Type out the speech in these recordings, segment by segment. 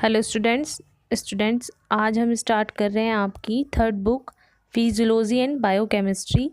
Hello students आज हम start कर रहे हैं आपकी third book physiology and biochemistry.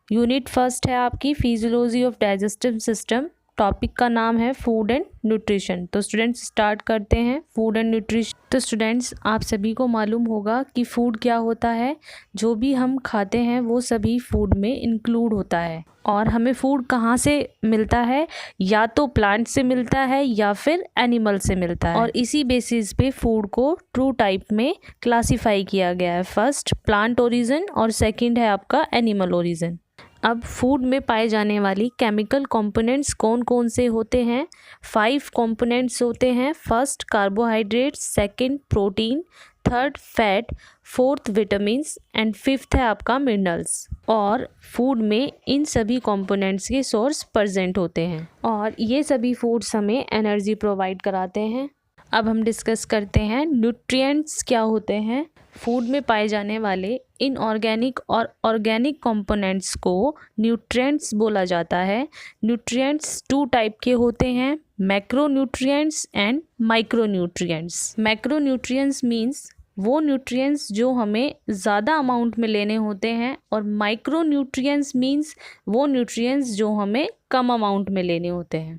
Unit first है आपकी physiology of digestive system. Topic का नाम है फूड एंड न्यूट्रिशन। तो स्टूडेंट्स स्टार्ट करते हैं फूड एंड न्यूट्रिशन। तो स्टूडेंट्स आप सभी को मालूम होगा कि फूड क्या होता है। जो भी हम खाते हैं वो सभी फूड में इंक्लूड होता है। और हमें फूड कहाँ से मिलता है, या तो प्लांट से मिलता है या फिर एनिमल से मिलता है। और इसी बेसिस पे फूड को टू टाइप में क्लासिफाई किया गया है। फर्स्ट प्लांट ओरिजिन और सेकंड है आपका एनिमल ओरिजिन। अब फूड में पाए जाने वाली केमिकल कंपोनेंट्स कौन कौन से होते हैं? 5 कंपोनेंट्स होते हैं। First carbohydrates, second protein, third fat, fourth vitamins and fifth है आपका मिनरल्स। और फूड में इन सभी कंपोनेंट्स के सोर्स प्रेजेंट होते हैं और ये सभी फूड्स हमें एनर्जी प्रोवाइड कराते हैं। अब हम डिस्कस करते हैं न्यूट्रिएंट्स क्या होते हैं। फूड में पाए जाने वाले इनऑर्गेनिक और ऑर्गेनिक कंपोनेंट्स को न्यूट्रिएंट्स बोला जाता है। न्यूट्रिएंट्स 2 टाइप के होते हैं, macronutrients and micronutrients. Macronutrients means वो न्यूट्रिएंट्स जो हमें ज़्यादा अमाउंट में लेने होते हैं, और माइक्रोन्यूट्रिएंट्स मीन्स वो न्यूट्रिएंट्स जो हमें कम अमाउंट में लेने होते हैं।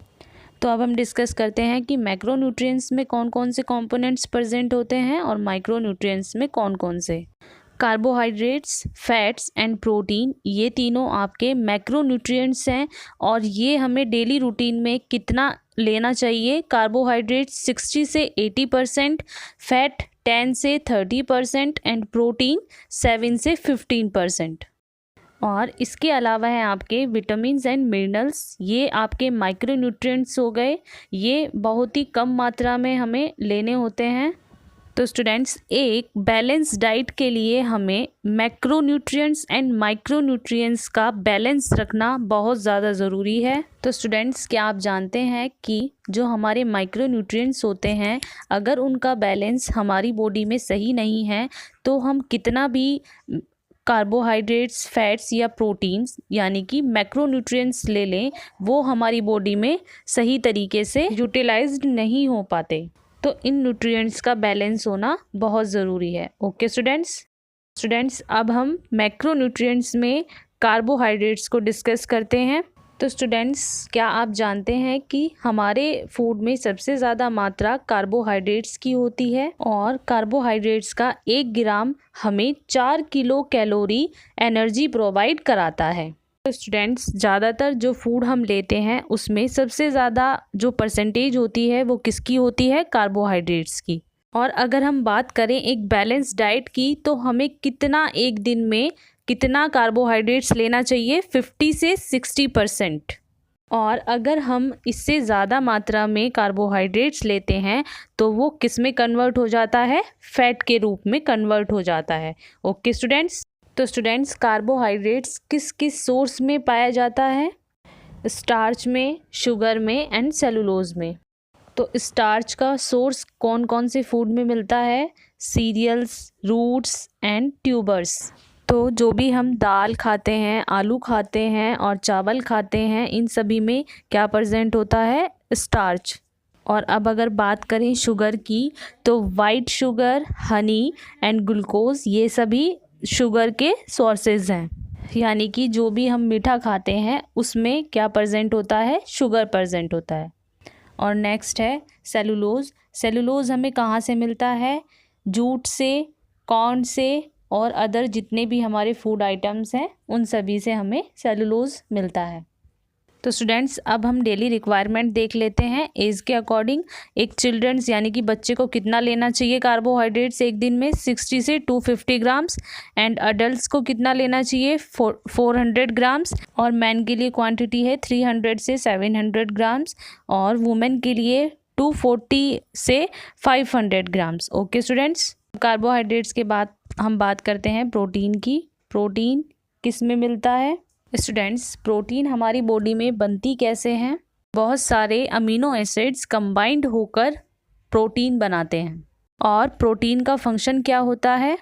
तो अब हम डिस्कस करते हैं कि मैक्रोन्यूट्रिएंट्स में कौन कौन से कंपोनेंट्स प्रेजेंट होते हैं और माइक्रोन्यूट्रिएंट्स में कौन कौन से। कार्बोहाइड्रेट्स, फैट्स एंड प्रोटीन, ये तीनों आपके मैक्रोन्यूट्रिएंट्स हैं और ये हमें डेली रूटीन में कितना लेना चाहिए। कार्बोहाइड्रेट्स 60 से 80%, फैट 10 से 30% एंड प्रोटीन 7 से 15%। और इसके अलावा है आपके विटामिन्स एंड मिनरल्स, ये आपके माइक्रोन्यूट्रिएंट्स हो गए। ये बहुत ही कम मात्रा में हमें लेने होते हैं। तो स्टूडेंट्स एक बैलेंस डाइट के लिए हमें मैक्रोन्यूट्रिएंट्स एंड माइक्रोन्यूट्रिएंट्स का बैलेंस रखना बहुत ज़्यादा ज़रूरी है। तो स्टूडेंट्स क्या आप जानते हैं कि जो हमारे माइक्रोन्यूट्रिएंट्स होते हैं, अगर उनका बैलेंस हमारी बॉडी में सही नहीं है तो हम कितना भी कार्बोहाइड्रेट्स, फैट्स या प्रोटीन्स यानी कि मैक्रोन्यूट्रिएंट्स ले लें, वो हमारी बॉडी में सही तरीके से यूटिलाइज्ड नहीं हो पाते। तो इन न्यूट्रिएंट्स का बैलेंस होना बहुत ज़रूरी है। ओके स्टूडेंट्स अब हम मैक्रोन्यूट्रिएंट्स में कार्बोहाइड्रेट्स को डिस्कस करते हैं। तो स्टूडेंट्स क्या आप जानते हैं कि हमारे फूड में सबसे ज़्यादा मात्रा कार्बोहाइड्रेट्स की होती है, और कार्बोहाइड्रेट्स का 1 ग्राम हमें 4 किलो कैलोरी एनर्जी प्रोवाइड कराता है। तो स्टूडेंट्स ज़्यादातर जो फूड हम लेते हैं उसमें सबसे ज़्यादा जो परसेंटेज होती है वो किसकी होती है? कार्बोहाइड्रेट्स की। और अगर हम बात करें एक बैलेंस डाइट की, तो हमें कितना एक दिन में कितना कार्बोहाइड्रेट्स लेना चाहिए? 50 से 60%। और अगर हम इससे ज़्यादा मात्रा में कार्बोहाइड्रेट्स लेते हैं तो वो किस में कन्वर्ट हो जाता है? फैट के रूप में कन्वर्ट हो जाता है। Okay students. तो स्टूडेंट्स कार्बोहाइड्रेट्स किस किस सोर्स में पाया जाता है? स्टार्च में, शुगर में एंड सेलुलोज में। तो स्टार्च का सोर्स कौन कौन से फूड में मिलता है? Cereals, roots and tubers. तो जो भी हम दाल खाते हैं, आलू खाते हैं और चावल खाते हैं, इन सभी में क्या प्रेजेंट होता है? स्टार्च। और अब अगर बात करें शुगर की, तो white sugar, honey and glucose, ये सभी शुगर के सोर्सेज हैं। यानी कि जो भी हम मीठा खाते हैं उसमें क्या प्रेजेंट होता है? शुगर प्रेजेंट होता है। और नेक्स्ट है सेलुलोज। सेलुलोज हमें कहाँ से मिलता है? जूट से, कॉर्न से और अदर जितने भी हमारे फूड आइटम्स हैं उन सभी से हमें सेलुलोज मिलता है। तो स्टूडेंट्स अब हम डेली रिक्वायरमेंट देख लेते हैं एज के अकॉर्डिंग। एक चिल्ड्रंस यानी कि बच्चे को कितना लेना चाहिए कार्बोहाइड्रेट्स एक दिन में? 60 से 250 ग्राम्स। एंड अडल्ट्स को कितना लेना चाहिए? 400 ग्राम्स। और मैन के लिए क्वांटिटी है 300 से 700 ग्राम्स, और वुमेन के लिए 240 से 500 ग्राम्स। Okay students. कार्बोहाइड्रेट्स के बाद हम बात करते हैं प्रोटीन की। प्रोटीन किस में मिलता है? स्टूडेंट्स प्रोटीन हमारी बॉडी में बनती कैसे हैं? बहुत सारे अमीनो एसिड्स कंबाइंड होकर प्रोटीन बनाते हैं। और प्रोटीन का फंक्शन क्या होता है?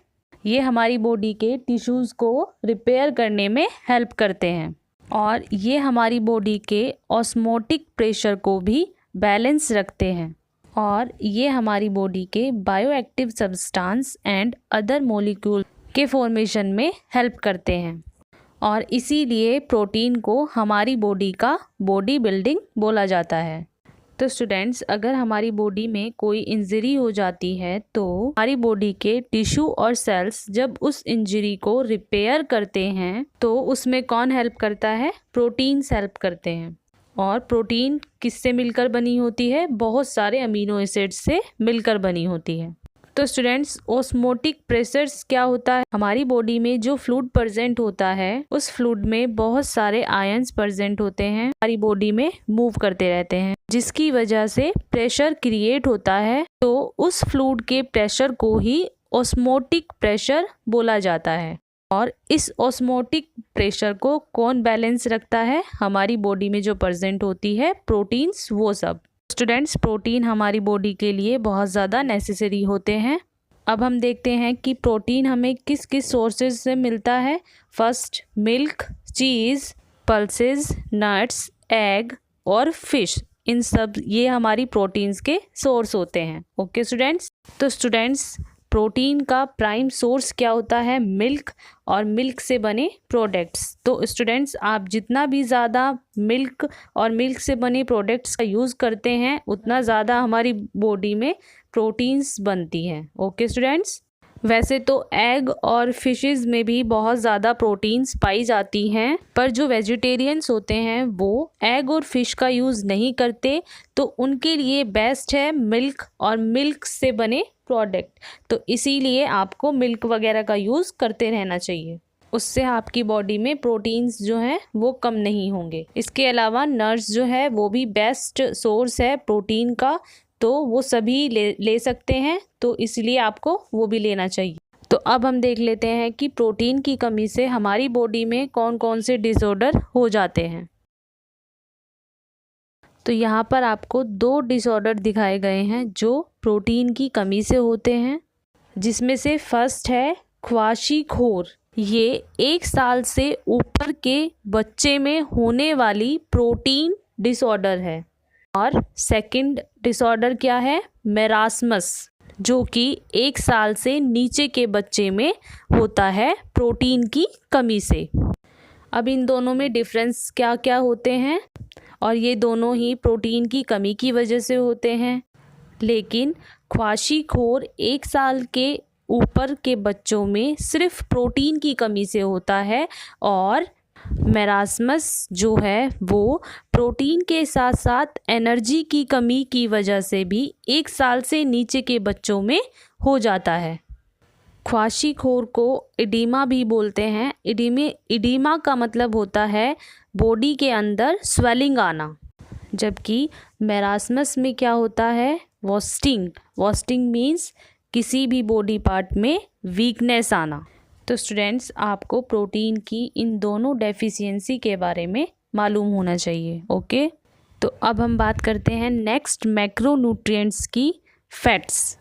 ये हमारी बॉडी के टिश्यूज़ को रिपेयर करने में हेल्प करते हैं, और ये हमारी बॉडी के ऑस्मोटिक प्रेशर को भी बैलेंस रखते हैं। और ये हमारी बॉडी के bioactive substance and other molecule के फॉर्मेशन में हेल्प करते हैं और इसीलिए प्रोटीन को हमारी बॉडी का बॉडी बिल्डिंग बोला जाता है। तो स्टूडेंट्स, अगर हमारी बॉडी में कोई इंजरी हो जाती है तो हमारी बॉडी के टिश्यू और सेल्स जब उस इंजरी को रिपेयर करते हैं तो उसमें कौन हेल्प करता है? प्रोटीन्स हेल्प करते हैं। और प्रोटीन किससे मिलकर बनी होती है? बहुत सारे अमीनो एसिड से मिलकर बनी होती है। तो स्टूडेंट्स, ऑस्मोटिक प्रेशर्स क्या होता है? हमारी बॉडी में जो फ्लूइड प्रेजेंट होता है उस फ्लूइड में बहुत सारे आयंस प्रेजेंट होते हैं, हमारी बॉडी में मूव करते रहते हैं, जिसकी वजह से प्रेशर क्रिएट होता है। तो उस फ्लूइड के प्रेशर को ही ऑस्मोटिक प्रेशर बोला जाता है। और इस ऑस्मोटिक प्रेशर को कौन बैलेंस रखता है? हमारी बॉडी में जो प्रेजेंट होती है प्रोटीन्स, वो सब। स्टूडेंट्स, प्रोटीन हमारी बॉडी के लिए बहुत ज़्यादा नेसेसरी होते हैं। अब हम देखते हैं कि प्रोटीन हमें किस किस सोर्सेज से मिलता है। फर्स्ट, मिल्क, चीज़, पल्सेस, नट्स, एग और फिश, इन सब ये हमारी प्रोटीन्स के सोर्स होते हैं। ओके स्टूडेंट्स, तो स्टूडेंट्स, प्रोटीन का प्राइम सोर्स क्या होता है? मिल्क और मिल्क से बने प्रोडक्ट्स। तो स्टूडेंट्स, आप जितना भी ज़्यादा मिल्क और मिल्क से बने प्रोडक्ट्स का यूज़ करते हैं उतना ज़्यादा हमारी बॉडी में प्रोटीन्स बनती हैं। ओके स्टूडेंट्स, वैसे तो एग और फिशेस में भी बहुत ज़्यादा प्रोटीन्स पाई जाती हैं, पर जो वेजिटेरियंस होते हैं वो एग और फिश का यूज़ नहीं करते, तो उनके लिए बेस्ट है मिल्क और मिल्क से बने प्रोडक्ट। तो इसीलिए आपको मिल्क वगैरह का यूज़ करते रहना चाहिए, उससे आपकी बॉडी में प्रोटीन्स जो हैं वो कम नहीं होंगे। इसके अलावा नट्स जो है वो भी बेस्ट सोर्स है प्रोटीन का, तो वो सभी ले सकते हैं, तो इसलिए आपको वो भी लेना चाहिए। तो अब हम देख लेते हैं कि प्रोटीन की कमी से हमारी बॉडी में कौन कौन से डिसऑर्डर हो जाते हैं। तो यहाँ पर आपको 2 डिसऑर्डर दिखाए गए हैं जो प्रोटीन की कमी से होते हैं, जिसमें से फर्स्ट है ख्वाशीखोर। ये 1 साल से ऊपर के बच्चे में होने वाली प्रोटीन डिसऑर्डर है। और सेकंड डिसऑर्डर क्या है? मेरास्मस, जो कि 1 साल से नीचे के बच्चे में होता है प्रोटीन की कमी से। अब इन दोनों में डिफरेंस क्या क्या होते हैं? और ये दोनों ही प्रोटीन की कमी की वजह से होते हैं, लेकिन ख्वाशीखोर 1 साल के ऊपर के बच्चों में सिर्फ प्रोटीन की कमी से होता है, और मेरास्मस जो है वो प्रोटीन के साथ साथ एनर्जी की कमी की वजह से भी 1 साल से नीचे के बच्चों में हो जाता है। ख्वाशीखोर को इडीमा भी बोलते हैं। इडीमा का मतलब होता है बॉडी के अंदर स्वेलिंग आना, जबकि मेरास्मस में क्या होता है? वॉस्टिंग। वॉस्टिंग मीन्स किसी भी बॉडी पार्ट में वीकनेस आना। तो स्टूडेंट्स, आपको प्रोटीन की इन दोनों डेफिशिएंसी के बारे में मालूम होना चाहिए। ओके, तो अब हम बात करते हैं नेक्स्ट मैक्रोन्यूट्रिएंट्स की, फैट्स।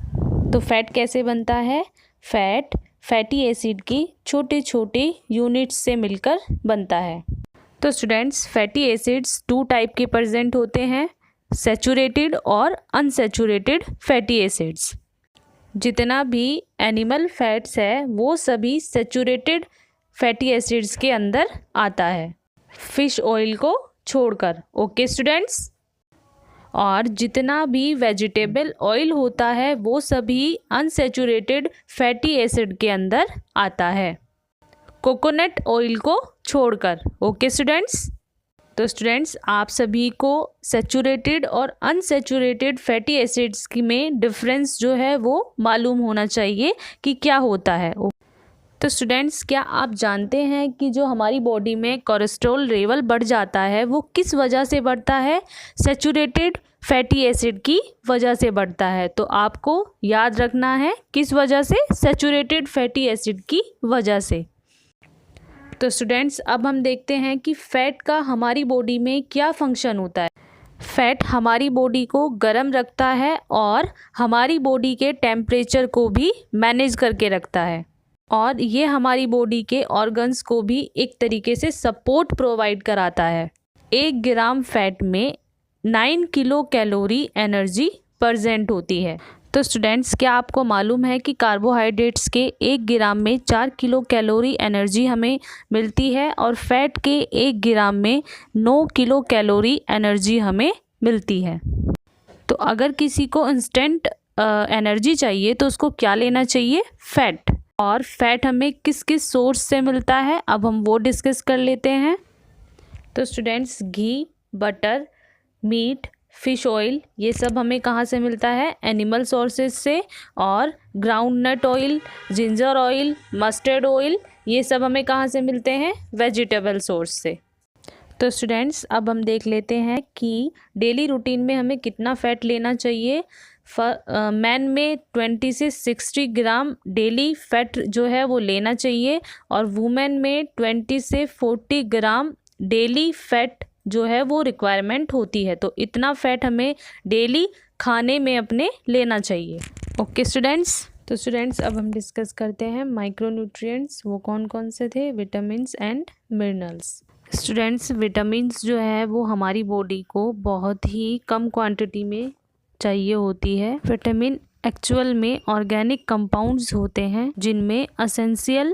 तो फैट कैसे बनता है? फैट फैटी एसिड की छोटे छोटे यूनिट्स से मिलकर बनता है। तो स्टूडेंट्स, फैटी एसिड्स 2 टाइप के प्रेजेंट होते हैं, सैचुरेटेड और अनसैचुरेटेड फैटी एसिड्स। जितना भी एनिमल फैट्स है वो सभी सैचुरेटेड फैटी एसिड्स के अंदर आता है, फिश ऑयल को छोड़कर। ओके स्टूडेंट्स, और जितना भी वेजिटेबल ऑयल होता है वो सभी अनसैचुरेटेड फैटी एसिड के अंदर आता है, कोकोनट ऑयल को छोड़कर। ओके स्टूडेंट्स, तो स्टूडेंट्स, आप सभी को सैचुरेटेड और अनसैचुरेटेड फैटी एसिड्स की में डिफरेंस जो है वो मालूम होना चाहिए कि क्या होता है। तो स्टूडेंट्स, क्या आप जानते हैं कि जो हमारी बॉडी में कोलेस्ट्रॉल लेवल बढ़ जाता है वो किस वजह से बढ़ता है? सैचुरेटेड फैटी एसिड की वजह से बढ़ता है। तो आपको याद रखना है किस वजह से? सैचुरेटेड फैटी एसिड की वजह से। तो स्टूडेंट्स, अब हम देखते हैं कि फ़ैट का हमारी बॉडी में क्या फंक्शन होता है। फ़ैट हमारी बॉडी को गर्म रखता है और हमारी बॉडी के टेम्परेचर को भी मैनेज करके रखता है, और ये हमारी बॉडी के ऑर्गन्स को भी एक तरीके से सपोर्ट प्रोवाइड कराता है। 1 ग्राम फैट में 9 किलो कैलोरी एनर्जी प्रेजेंट होती है। तो स्टूडेंट्स, क्या आपको मालूम है कि कार्बोहाइड्रेट्स के 1 ग्राम में 4 किलो कैलोरी एनर्जी हमें मिलती है और फैट के 1 ग्राम में 9 किलो कैलोरी एनर्जी हमें मिलती है। तो अगर किसी को इंस्टेंट एनर्जी चाहिए तो उसको क्या लेना चाहिए? फैट। और फैट हमें किस किस सोर्स से मिलता है, अब हम वो डिस्कस कर लेते हैं। तो स्टूडेंट्स, घी, बटर, मीट, फिश ऑयल, ये सब हमें कहाँ से मिलता है? एनिमल सोर्सेज से। और groundnut oil, ginger oil, mustard oil, ये सब हमें कहाँ से मिलते हैं? वेजिटेबल सोर्स से। तो स्टूडेंट्स, अब हम देख लेते हैं कि डेली रूटीन में हमें कितना फ़ैट लेना चाहिए। मैन में 20 से 60 ग्राम डेली फैट जो है वो लेना चाहिए और वुमेन में 20 से 40 ग्राम डेली फैट जो है वो रिक्वायरमेंट होती है। तो इतना फैट हमें डेली खाने में अपने लेना चाहिए। ओके स्टूडेंट्स, तो स्टूडेंट्स अब हम डिस्कस करते हैं माइक्रोन्यूट्रिएंट्स। वो कौन कौन से थे? Vitamins and minerals. Students, vitamins जो है वो हमारी बॉडी को बहुत ही कम क्वांटिटी में चाहिए होती है। विटामिन एक्चुअल में ऑर्गेनिक कंपाउंड्स होते हैं जिनमें एसेंशियल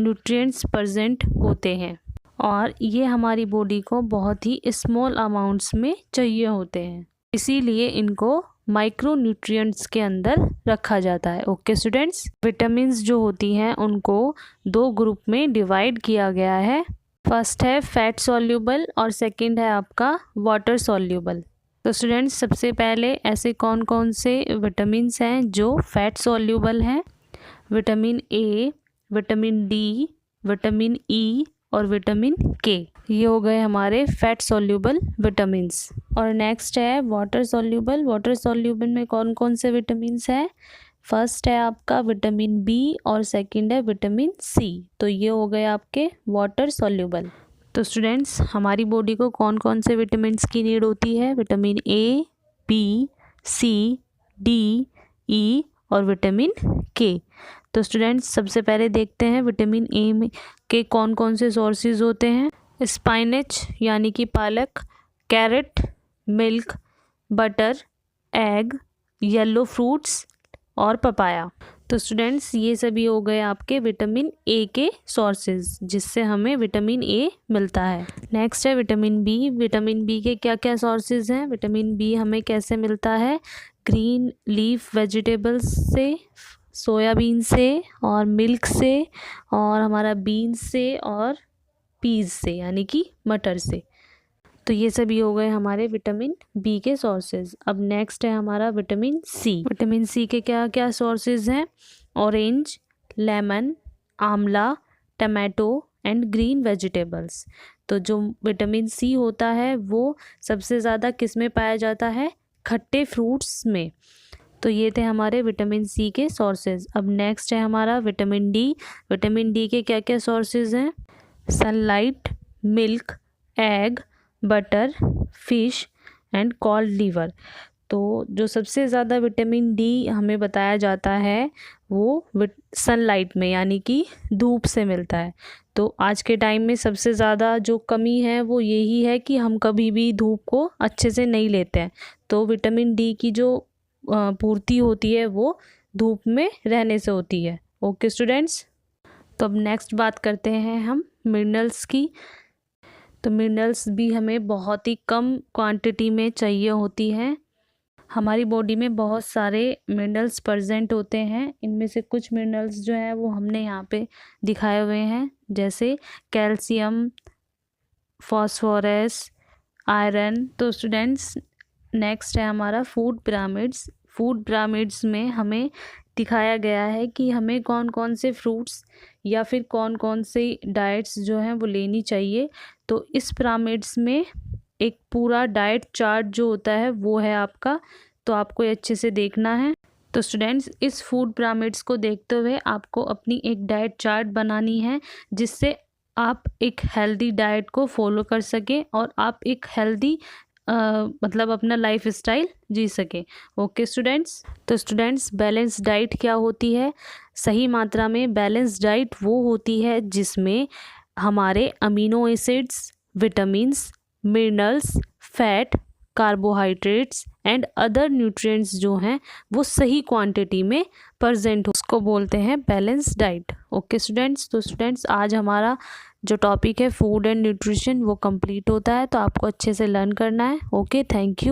न्यूट्रिएंट्स प्रेजेंट होते हैं और ये हमारी बॉडी को बहुत ही स्मॉल अमाउंट्स में चाहिए होते हैं, इसीलिए इनको माइक्रो न्यूट्रिएंट्स के अंदर रखा जाता है। ओके स्टूडेंट्स, विटामिन्स जो होती हैं उनको 2 ग्रुप में डिवाइड किया गया है। फर्स्ट है फैट सॉल्यूबल और सेकंड है आपका वाटर सॉल्यूबल। तो स्टूडेंट्स, सबसे पहले ऐसे कौन कौन से विटामिन्स हैं जो फैट सॉल्यूबल हैं? Vitamin A, vitamin D, vitamin E और विटामिन के, ये हो गए हमारे फैट सॉल्यूबल विटामिन्स। और नेक्स्ट है वाटर सॉल्यूबल। वाटर सॉल्यूबल में कौन कौन से विटामिन्स हैं? फर्स्ट है आपका विटामिन बी और सेकंड है विटामिन सी। तो ये हो गए आपके वाटर सॉल्यूबल। तो स्टूडेंट्स, हमारी बॉडी को कौन कौन से विटामिन्स की नीड होती है? Vitamin A, B, C, D, ई और विटामिन के। तो स्टूडेंट्स, सबसे पहले देखते हैं विटामिन ए में के कौन कौन से सोर्सेज होते हैं। स्पाइनच यानी कि पालक, carrot, milk, butter, egg, yellow fruits और पपाया। तो स्टूडेंट्स, ये सभी हो गए आपके विटामिन ए के सोर्सेज जिससे हमें विटामिन ए मिलता है। नेक्स्ट है विटामिन बी। विटामिन बी के क्या क्या सोर्सेज हैं? विटामिन बी हमें कैसे मिलता है? ग्रीन लीफ वेजिटेबल्स से, सोयाबीन से और मिल्क से और हमारा बीन्स से और पीज से यानी कि मटर से। तो ये सभी हो गए हमारे विटामिन बी के सोर्सेज। अब नेक्स्ट है हमारा विटामिन सी। विटामिन सी के क्या क्या सोर्सेज हैं? ऑरेंज, लेमन, आंवला, टमाटो एंड ग्रीन वेजिटेबल्स। तो जो विटामिन सी होता है वो सबसे ज़्यादा किस में पाया जाता है? खट्टे फ्रूट्स में। तो ये थे हमारे विटामिन सी के सोर्सेज। अब नेक्स्ट है हमारा विटामिन डी। विटामिन डी के क्या क्या सोर्सेज हैं? Sunlight, milk, egg, butter, fish and cod liver. तो जो सबसे ज़्यादा विटामिन डी हमें बताया जाता है वो सनलाइट में यानी कि धूप से मिलता है। तो आज के टाइम में सबसे ज़्यादा जो कमी है वो यही है कि हम कभी भी धूप को अच्छे से नहीं लेते हैं। तो विटामिन डी की जो पूर्ति होती है वो धूप में रहने से होती है। ओके स्टूडेंट्स, तो अब नेक्स्ट बात करते हैं हम मिनरल्स की। तो मिनरल्स भी हमें बहुत ही कम क्वांटिटी में चाहिए होती है। हमारी बॉडी में बहुत सारे मिनरल्स प्रेजेंट होते हैं। इनमें से कुछ मिनरल्स जो हैं वो हमने यहाँ पे दिखाए हुए हैं, जैसे कैल्शियम, फास्फोरस, आयरन। तो स्टूडेंट्स, नेक्स्ट है हमारा फूड पिरामिड्स। फूड पिरामिड्स में हमें दिखाया गया है कि हमें कौन कौन से फ्रूट्स या फिर कौन कौन से डाइट्स जो हैं वो लेनी चाहिए। तो इस पिरामिड्स में एक पूरा डाइट चार्ट जो होता है वो है आपका, तो आपको ये अच्छे से देखना है। तो स्टूडेंट्स, इस फूड पिरामिड्स को देखते हुए आपको अपनी एक डाइट चार्ट बनानी है जिससे आप एक हेल्दी डाइट को फॉलो कर सकें और आप एक हेल्दी मतलब अपना लाइफ स्टाइल जी सके। ओके स्टूडेंट्स, तो स्टूडेंट्स, बैलेंस डाइट क्या होती है? सही मात्रा में बैलेंस डाइट वो होती है जिसमें हमारे amino acids, vitamins, minerals, fat, carbohydrates and other nutrients जो हैं वो सही क्वांटिटी में प्रेजेंट हो, उसको बोलते हैं बैलेंस डाइट। ओके स्टूडेंट्स, तो स्टूडेंट्स आज हमारा जो टॉपिक है फूड एंड न्यूट्रिशन वो कंप्लीट होता है, तो आपको अच्छे से लर्न करना है। Okay, thank you.